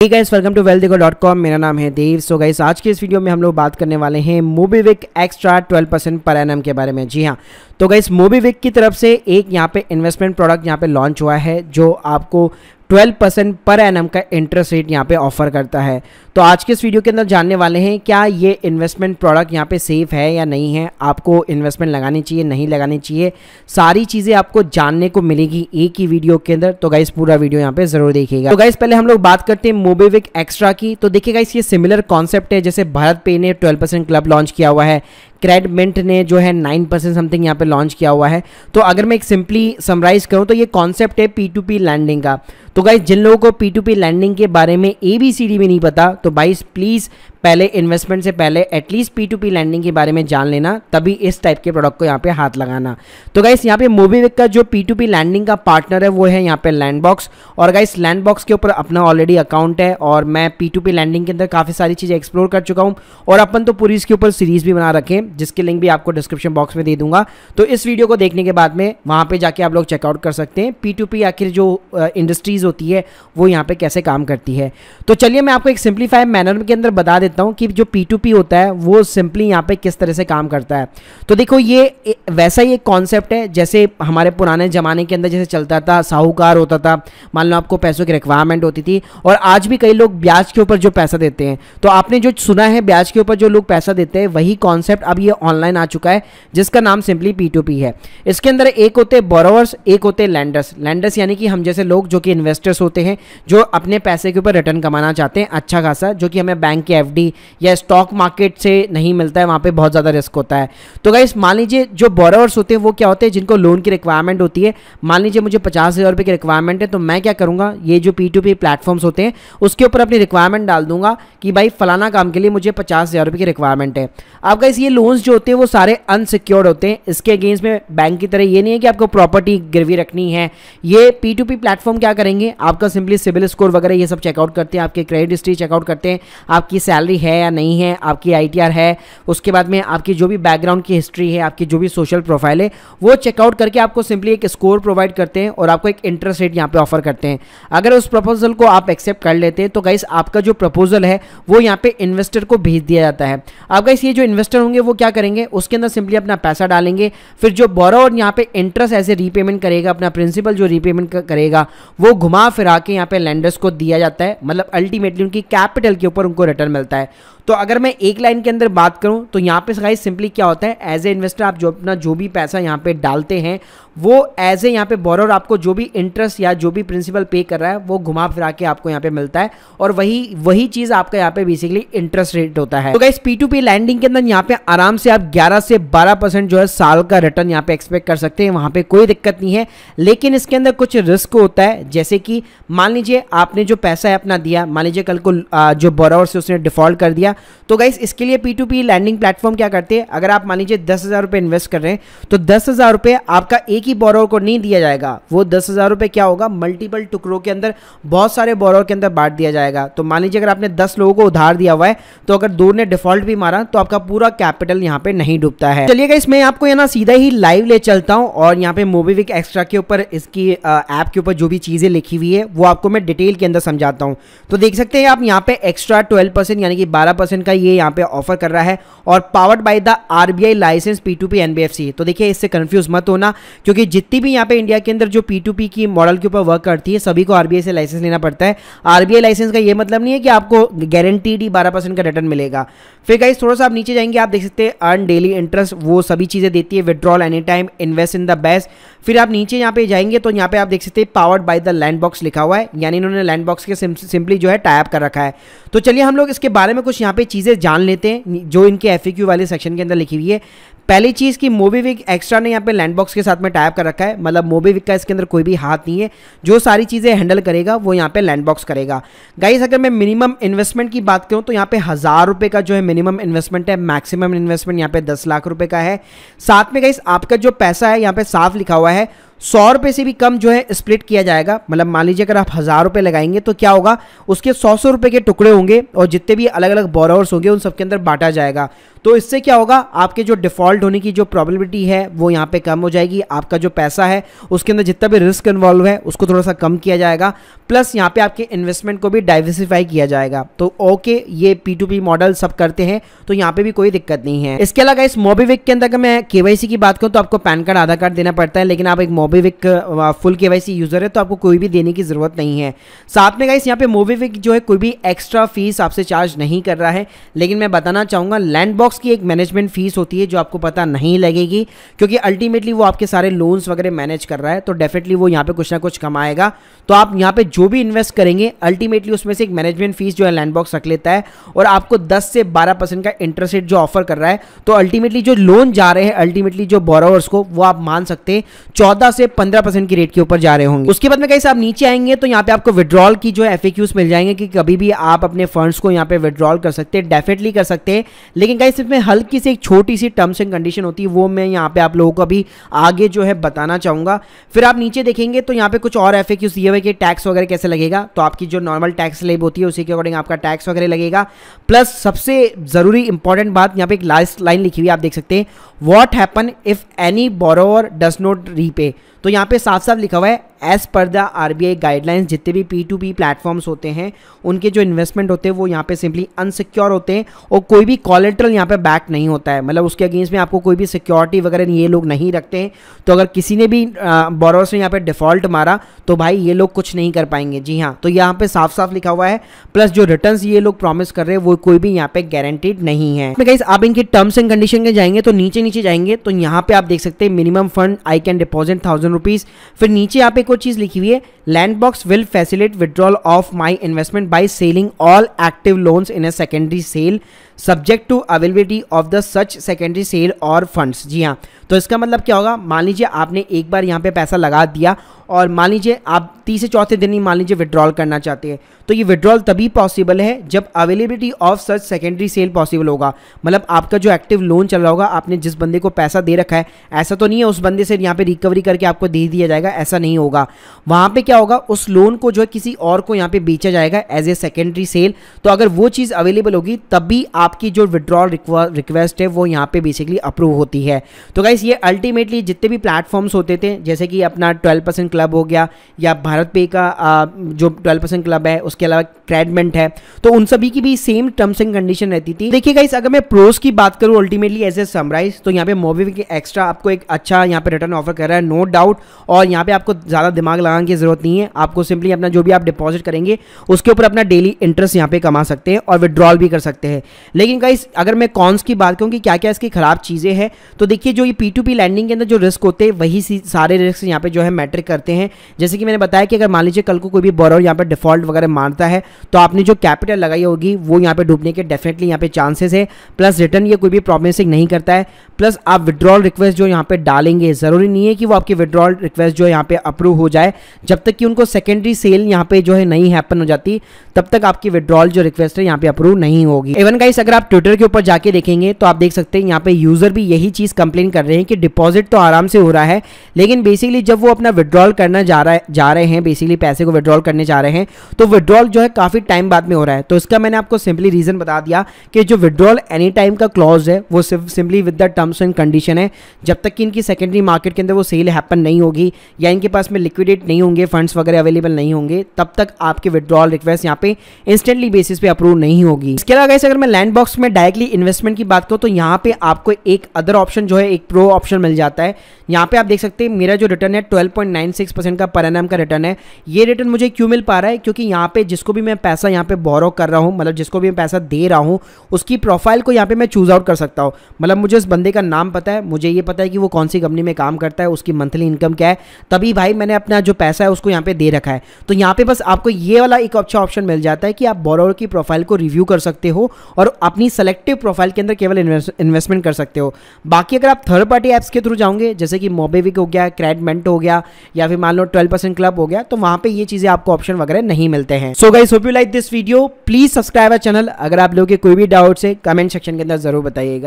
Hey guys, welcome to wealthdeko.com। मेरा नाम है देव। सो गाइस, आज के इस वीडियो में हम लोग बात करने वाले हैं मोबीविक एक्स्ट्रा 12% पर एनम के बारे में। जी हाँ, तो गाइस मोबीविक की तरफ से एक यहाँ पे इन्वेस्टमेंट प्रोडक्ट यहाँ पे लॉन्च हुआ है जो आपको 12% पर एनम का इंटरेस्ट रेट यहाँ पे ऑफर करता है। तो आज के इस वीडियो के अंदर जानने वाले हैं क्या ये इन्वेस्टमेंट प्रोडक्ट यहाँ पे सेफ है या नहीं है, आपको इन्वेस्टमेंट लगानी चाहिए नहीं लगानी चाहिए, सारी चीज़ें आपको जानने को मिलेगी एक ही वीडियो के अंदर। तो गाइस पूरा वीडियो यहाँ पे जरूर देखिएगा। तो गाइस पहले हम लोग बात करते हैं मोबीविक एक्स्ट्रा की। तो देखिए गाइस, ये सिमिलर कॉन्सेप्ट है जैसे भारत पे ने 12% क्लब लॉन्च किया हुआ है, क्रेडमिंट ने जो है 9% समथिंग यहाँ पे लॉन्च किया हुआ है। तो अगर मैं एक सिंपली समराइज करूँ तो ये कॉन्सेप्ट है P2P लैंडिंग का। तो गाइस जिन लोगों को P2P लैंडिंग के बारे में ABCD में नहीं पता, तो भाई प्लीज़ पहले इन्वेस्टमेंट से पहले एटलीस्ट P2P लैंडिंग के बारे में जान लेना, तभी इस टाइप के प्रोडक्ट को यहाँ पे हाथ लगाना। तो गाइस यहाँ पे मोबीविक का जो P2P लैंडिंग का पार्टनर है वो है यहाँ पे लैंडबॉक्स। और गाइस लैंडबॉक्स के ऊपर अपना ऑलरेडी अकाउंट है और मैं P2P लैंडिंग के अंदर काफ़ी सारी चीज़ें एक्सप्लोर कर चुका हूँ और अपन तो पूरी इसके ऊपर सीरीज़ भी बना रखे हैं जिसकी लिंक भी आपको डिस्क्रिप्शन बॉक्स में दे दूंगा। तो इस वीडियो को देखने के बाद में वहाँ पे जाके आप लोग चेकआउट कर सकते हैं P2P आखिर जो इंडस्ट्रीज होती है वो यहाँ पे कैसे काम करती है। तो चलिए मैं आपको एक सिंप्लीफाइड मैनर के अंदर बता देता हूँ कि जो P2P होता है वो सिंपली यहाँ पे किस तरह से काम करता है। तो देखो ये वैसा ही एक कॉन्सेप्ट है जैसे हमारे पुराने ज़माने के अंदर जैसे चलता था, साहूकार होता था, मान लो आपको पैसों की रिक्वायरमेंट होती थी और आज भी कई लोग ब्याज के ऊपर जो पैसा देते हैं। तो आपने जो सुना है ब्याज के ऊपर जो लोग पैसा देते हैं वही कॉन्सेप्ट अब ये ऑनलाइन आ चुका है जिसका नाम सिंपली P2P है। इसके अंदर एक होते हैं बोरोवर्स, एक होते हैं लैंडर्स। लैंडर्स यानी कि हम जैसे लोग जो कि इन्वेस्टर्स होते हैं जो अपने पैसे के ऊपर रिटर्न कमाना चाहते हैं अच्छा खासा, जो कि हमें बैंक की FD या स्टॉक मार्केट से नहीं मिलता है, वहाँ पे बहुत ज़्यादा रिस्क होता है। तो गाइस मान लीजिए जो बोरोवर्स होते हैं वो क्या होते हैं, जिनको लोन की रिक्वायरमेंट होती है। मान लीजिए मुझे 50,000 रुपये की रिक्वायरमेंट है, तो मैं क्या करूँगा, ये जो P2P प्लेटफॉर्म्स होते हैं उसके ऊपर अपनी रिक्वायरमेंट डाल दूंगा कि भाई फलाना काम के लिए मुझे 50,000 रुपये की रिक्वायरमेंट है। अब गाइस ये लोन्स जो होते हैं वो सारे अनसिक्योर्ड होते हैं। इसके अगेंस्ट में बैंक की तरह ये नहीं है कि आपको प्रॉपर्टी गिरवी रखनी है। ये P2P प्लेटफॉर्म क्या करेंगे, आपका सिंपली सिबिल स्कोर वगैरह ये सब चेकआउट करते हैं, आपके क्रेडिट हिस्ट्री चेकआउट करते हैं, आपकी सैलरी है या नहीं है, आपकी ITR है, उसके बाद में आपकी जो भी बैकग्राउंड की हिस्ट्री है, आपकी जो भी सोशल प्रोफाइल है वो चेकआउट करके आपको सिंपली एक स्कोर प्रोवाइड करते हैं और आपको एक इंटरेस्ट रेट यहाँ पे ऑफर करते हैं। अगर उस प्रपोजल को आप एक्सेप्ट कर लेते हैं तो गाइस आपका जो प्रपोजल है वो यहाँ पे इन्वेस्टर को भेज दिया जाता है। अब गाइस ये जो इन्वेस्टर होंगे वो क्या करेंगे, उसके अंदर सिंपली अपना पैसा डालेंगे, फिर जो बोरोवर यहाँ पे इंटरेस्ट ऐसे रीपेमेंट करेगा, अपना प्रिंसिपल जो रीपेमेंट करेगा वो घुमा फिरा के यहाँ पे लैंडर्स को दिया जाता है। मतलब अल्टीमेटली उनकी कैपिटल के ऊपर उनको रिटर्न मिलता है। तो अगर मैं एक लाइन के अंदर बात करूं तो यहाँ पे गाइस सिंपली क्या होता है, एज ए इन्वेस्टर आप जो अपना जो भी पैसा यहाँ पे डालते हैं वो एज ए यहाँ पे बोरोवर आपको जो भी इंटरेस्ट या जो भी प्रिंसिपल पे कर रहा है वो घुमा फिरा के आपको यहाँ पे मिलता है और वही चीज़ आपका यहाँ पे बेसिकली इंटरेस्ट रेट होता है। तो गाइस P2P लैंडिंग के अंदर यहाँ पे आराम से आप 11 से 12% जो है साल का रिटर्न यहाँ पे एक्सपेक्ट कर सकते हैं, वहाँ पे कोई दिक्कत नहीं है। लेकिन इसके अंदर कुछ रिस्क होता है, जैसे कि मान लीजिए आपने जो पैसा है अपना दिया, मान लीजिए कल को जो बोरोवर से उसने डिफॉल्ट कर दिया, तो गाइस इसके लिए P2P लैंडिंग प्लेटफॉर्म क्या करते हैं, अगर आप मान लीजिए 10,000 रुपये इन्वेस्ट कर रहे हैं तो 10,000 रुपये आपका एक ही बोरोवर को नहीं दिया जाएगा। वो 10,000 रुपये क्या होगा, मल्टीपल टुकड़ों के अंदर बहुत सारे बोरोवर के अंदर बांट दिया जाएगा। तो मान लीजिए अगर आपने 10 लोगों को उधार दिया हुआ है तो अगर 2 ने डिफॉल्ट भी मारा तो आपका पूरा कैपिटल यहाँ पे नहीं डूबता है। चलिए गाइस मैं आपको यहाँ सीधा ही लाइव ले चलता हूँ और यहाँ पे मोबीविक एक्स्ट्रा के ऊपर इसकी ऐप के ऊपर जो भी चीज़ें लिखी हुई है वो आपको मैं डिटेल के अंदर समझाता हूँ। तो देख सकते हैं आप यहाँ पे एक्स्ट्रा 12% यानी कि 12% का ये यहाँ पे ऑफर कर रहा है और powered by the RBI licence P2P NBFC। तो देखिए इससे कंफ्यूज मत होना, क्योंकि जितनी भी यहाँ पे इंडिया के अंदर जो P2P की मॉडल के ऊपर वर्क करती है सभी को RBI से लाइसेंस लेना पड़ता है। RBI लाइसेंस का ये मतलब नहीं है कि आपको गारंटीड ही 12% का रिटर्न मिलेगा। फिर गाइस थोड़ा सा आप नीचे जाएंगे, आप देख सकते हैं अर्न डेली इंटरेस्ट, वो सभी चीज़ें देती है, withdrawal any time, invest in the best. फिर आप नीचे यहाँ पे जाएंगे तो यहाँ पे आप देख सकते हैं पावर्ड बाय द लैंडबॉक्स लिखा हुआ है, यानी इन्होंने लैंडबॉक्स के सिंपली जो है टाई अप कर रखा है। तो चलिए हम लोग इसके बारे में कुछ यहाँ पे चीज़ें जान लेते हैं जो इनके FAQ वाले सेक्शन के अंदर लिखी हुई है। पहली चीज़ कि मोबीविक एक्स्ट्रा ने यहाँ पे लैंडबॉक्स के साथ में टाइप कर रखा है, मतलब मोबीविक का इसके अंदर कोई भी हाथ नहीं है, जो सारी चीज़ें हैंडल करेगा वो यहाँ पे लैंडबॉक्स करेगा। गाइस अगर मैं मिनिमम इन्वेस्टमेंट की बात करूँ तो यहाँ पे 1,000 रुपये का जो है मिनिमम इन्वेस्टमेंट है, मैक्सिमम इन्वेस्टमेंट यहाँ पे 10 लाख रुपये का है। साथ में गाइस आपका जो पैसा है यहाँ पे साफ लिखा हुआ है 100 रुपये से भी कम जो है स्प्लिट किया जाएगा। मतलब मान लीजिए अगर आप 1000 रुपये लगाएंगे तो क्या होगा, उसके 100 रुपये के टुकड़े होंगे और जितने भी अलग अलग बोरोवर्स होंगे उन सबके अंदर बांटा जाएगा। तो इससे क्या होगा, आपके जो डिफ़ॉल्ट होने की जो प्रोबेबिलिटी है वो यहाँ पे कम हो जाएगी। आपका जो पैसा है उसके अंदर जितना भी रिस्क इन्वॉल्व है उसको थोड़ा सा कम किया जाएगा, प्लस यहाँ पे आपके इन्वेस्टमेंट को भी डाइवर्सिफाई किया जाएगा। तो ओके, ये P2P मॉडल सब करते हैं तो यहाँ पे भी कोई दिक्कत नहीं है। इसके अलावा इस मोबीविक के अंदर अगर मैं KYC की बात करूँ तो आपको पैन कार्ड, आधार कार्ड देना पड़ता है, लेकिन आप एक मोबीविक फुल KYC यूजर है तो आपको कोई भी देने की जरूरत नहीं है। साथ में गाइस यहाँ पे मोबीविक जो है कोई भी एक्स्ट्रा फीस आपसे चार्ज नहीं कर रहा है, लेकिन मैं बताना चाहूँगा लैंडबॉक्स की एक मैनेजमेंट फीस होती है जो आपको पता नहीं लगेगी, क्योंकि अल्टीमेटली वो आपके सारे लोन्स वगैरह मैनेज कर रहा है, तो डेफिनेटली वो यहाँ पे कुछ ना कुछ कमाएगा। तो आप यहाँ पे जो भी इन्वेस्ट करेंगे अल्टीमेटली उसमें से एक मैनेजमेंट फीस जो है लैंडबॉक्स रख लेता है और आपको 10 से 12% का इंटरेस्ट रेट जो ऑफर कर रहा है। तो अल्टीमेटली जो लोन जा रहे हैं अल्टीमेटली जो बोरोवर्स को, वो आप मान सकते हैं 14 से 15% की रेट के ऊपर जा रहे होंगे। उसके बाद में कैसे आप नीचे आएंगे तो यहाँ पे आपको विड्रॉल की जो है FAQs मिल जाएंगे कि कभी भी आप अपने फंड्स को यहाँ पे विड्रॉल कर सकते हैं, डेफिनेटली कर सकते हैं। लेकिन गाइस इसमें हल्की सी एक छोटी सी टर्म्स एंड कंडीशन होती है, वो मैं यहाँ पे आप लोगों को अभी आगे जो है बताना चाहूंगा। फिर आप नीचे देखेंगे तो यहाँ पे कुछ और FAQs दिए हुए कि टैक्स वगैरह कैसे लगेगा। तो आपकी जो नॉर्मल टैक्स स्लैब होती है उसी के अकॉर्डिंग आपका टैक्स वगैरह लगेगा। प्लस सबसे जरूरी इंपॉर्टेंट बात, यहाँ पे एक लास्ट लाइन लिखी हुई है, आप देख सकते हैं, what happen if any borrower does not repay. तो यहाँ पे साफ साफ लिखा हुआ है as per the RBI guidelines, जितने भी P2P प्लेटफॉर्म्स होते हैं उनके जो इन्वेस्टमेंट होते हैं वो यहाँ पे सिंपली अनसिक्योर होते हैं और कोई भी कोलेटरल यहाँ पे बैक नहीं होता है। मतलब उसके अगेंस्ट में आपको कोई भी सिक्योरिटी वगैरह ये लोग नहीं रखते हैं। तो अगर किसी ने भी बोरोवर्स ने यहाँ पे डिफॉल्ट मारा तो भाई ये लोग कुछ नहीं कर पाएंगे। जी हाँ, तो यहाँ पे साफ साफ लिखा हुआ है। प्लस जो रिटर्न्स ये लोग प्रॉमिस कर रहे हैं वो कोई भी यहाँ पे गारंटीड नहीं है। गाइस आप इनके टर्म्स एंड कंडीशन के जाएंगे तो नीचे जाएंगे तो यहाँ पे आप देख सकते हैं minimum fund I can deposit 1000 rupees. फिर नीचे यहाँ पे कोई चीज लिखी हुई है, Landbox will facilitate withdrawal of my investment by selling all active loans in a secondary sale subject to availability of the such secondary sale और फंड्स। जी हाँ, तो इसका मतलब क्या होगा, मान लीजिए आपने एक बार यहाँ पे पैसा लगा दिया और मान लीजिए आप 30 से 4 दिन ही मान लीजिए विड्रॉल करना चाहते हैं, तो ये विड्रॉल तभी पॉसिबल है जब availability of such secondary sale possible होगा। मतलब आपका जो एक्टिव लोन चल रहा होगा, आपने जिस बंदे को पैसा दे रखा है, ऐसा तो नहीं है उस बंदे से यहाँ पे रिकवरी करके आपको दे दिया जाएगा, ऐसा नहीं होगा। वहाँ पे क्या होगा, उस लोन को जो है किसी और को यहाँ पे बेचा जाएगा एज ए सेकेंडरी सेल। तो अगर वो चीज़ अवेलेबल होगी तब भी आपकी जो विड्रॉल रिक्वेस्ट है वो यहाँ पे बेसिकली अप्रूव होती है। तो गाइस ये अल्टीमेटली जितने भी प्लेटफॉर्म्स होते थे, जैसे कि अपना 12% क्लब हो गया या भारत पे का जो 12% क्लब है, उसके अलावा क्रेडमेंट है, तो उन सभी की भी सेम टर्म्स एंड कंडीशन रहती थी। देखिए गाइस अगर मैं प्रोस की बात करूं अल्टीमेटली एज ए समराइज, तो यहाँ पे मोबीविक एक्स्ट्रा आपको एक अच्छा यहाँ पे रिटर्न ऑफर कर रहा है, नो डाउट। और यहाँ पे आपको ज़्यादा दिमाग लगाने की जरूरत नहीं है, आपको सिंपली अपना जो भी आप डिपॉजिट करेंगे उसके ऊपर अपना डेली इंटरेस्ट यहाँ पे कमा सकते हैं और विड्रॉल भी कर सकते हैं। लेकिन गाइस अगर मैं कॉन्स की बात करूँ कि क्या क्या इसकी खराब चीज़ें हैं, तो देखिए जो ये P2P लैंडिंग के अंदर जो रिस्क होते हैं वही सारे रिस्क यहाँ पे जो है मैटर करते हैं। जैसे कि मैंने बताया कि अगर मान लीजिए कल को कोई भी बोरोवर यहाँ पे डिफॉल्ट वगैरह मारता है तो आपने जो कैपिटल लगाई होगी वो यहाँ पे डूबने के डेफिनेटली यहाँ पे चांसेस है। प्लस रिटर्न ये कोई भी प्रॉमिसिंग नहीं करता है। प्लस आप विड्रॉल रिक्वेस्ट जो यहाँ पे डालेंगे, ज़रूरी नहीं है कि वो आपकी विड्रॉल रिक्वेस्ट जो यहाँ पे अप्रूव हो जाए, जब तक कि उनको सेकेंडरी सेल यहाँ पे जो है नहीं हैपन हो जाती तब तक आपकी विड्रॉल जो रिक्वेस्ट है यहाँ पे अप्रूव नहीं होगी। इवन गाइस अगर आप ट्विटर के ऊपर जाके देखेंगे तो आप देख सकते हैं यहाँ पे यूजर भी यही चीज़ कंप्लेन कर रहे हैं कि डिपॉजिट तो आराम से हो रहा है, लेकिन बेसिकली जब वो अपना विड्रॉल करना जा रहे हैं बेसिकली पैसे को विड्रॉल करने जा रहे हैं तो विड्रॉल जो है काफ़ी टाइम बाद में हो रहा है। तो इसका मैंने आपको सिंपली रीज़न बता दिया कि जो विड्रॉल एनी टाइम का क्लॉज है वो simply with the terms and condition है। जब तक कि इनकी सेकेंडरी मार्केट के अंदर वो सेल हैपन नहीं होगी या इनके पास में लिक्विडेट नहीं होंगे, फंड्स वगैरह अवेलेबल नहीं होंगे, तब तक आपके विड्रॉल रिक्वेस्ट यहाँ पे इंस्टेंटली बेसिस पे अप्रूव नहीं होगी। इसके अलावा गाइस अगर मैं लैंडबॉक्स में डायरेक्टली इन्वेस्टमेंट की बात करूँ तो यहाँ पे आपको एक अदर ऑप्शन जो है, एक प्रो ऑप्शन मिल जाता है। यहाँ पे आप देख सकते हैं मेरा जो रिटर्न है 12.96% का पर एनम का रिटर्न है। ये रिटर्न मुझे क्यों मिल पा रहा है, क्योंकि यहाँ पे जिसको भी मैं पैसा यहाँ पे बोरो कर रहा हूँ, मतलब जिसको भी मैं पैसा दे रहा हूँ, उसकी प्रोफाइल को यहाँ पे मैं चूज आउट कर सकता हूँ। मतलब मुझे उस बंदे का नाम पता है, मुझे ये पता है कि वो कौन सी कंपनी में काम करता है, उसकी मंथली इनकम क्या है, तभी भाई मैंने अपना जो पैसा है उसको यहाँ पे दे रखा है। तो यहाँ पे बस आपको ये वाला एक अच्छा ऑप्शन मिल जाता है कि आप बोरोवर की प्रोफाइल को रिव्यू कर सकते हो और अपनी सेलेक्टिव प्रोफाइल के अंदर केवल इन्वेस्टमेंट कर सकते हो। बाकी अगर आप थर्ड पार्टी ऐप्स के थ्रू जाओगे, जैसे कि मोबीविक हो गया, क्रेडमेंट हो गया या फिर मान लो 12% क्लब हो गया, तो वहां पे ये चीजें आपको ऑप्शन वगैरह नहीं मिलते हैं। So guys hope you like this video, please subscribe our channel. अगर आप लोगों के कोई भी डाउट्स है कमेंट सेक्शन के अंदर जरूर बताइएगा।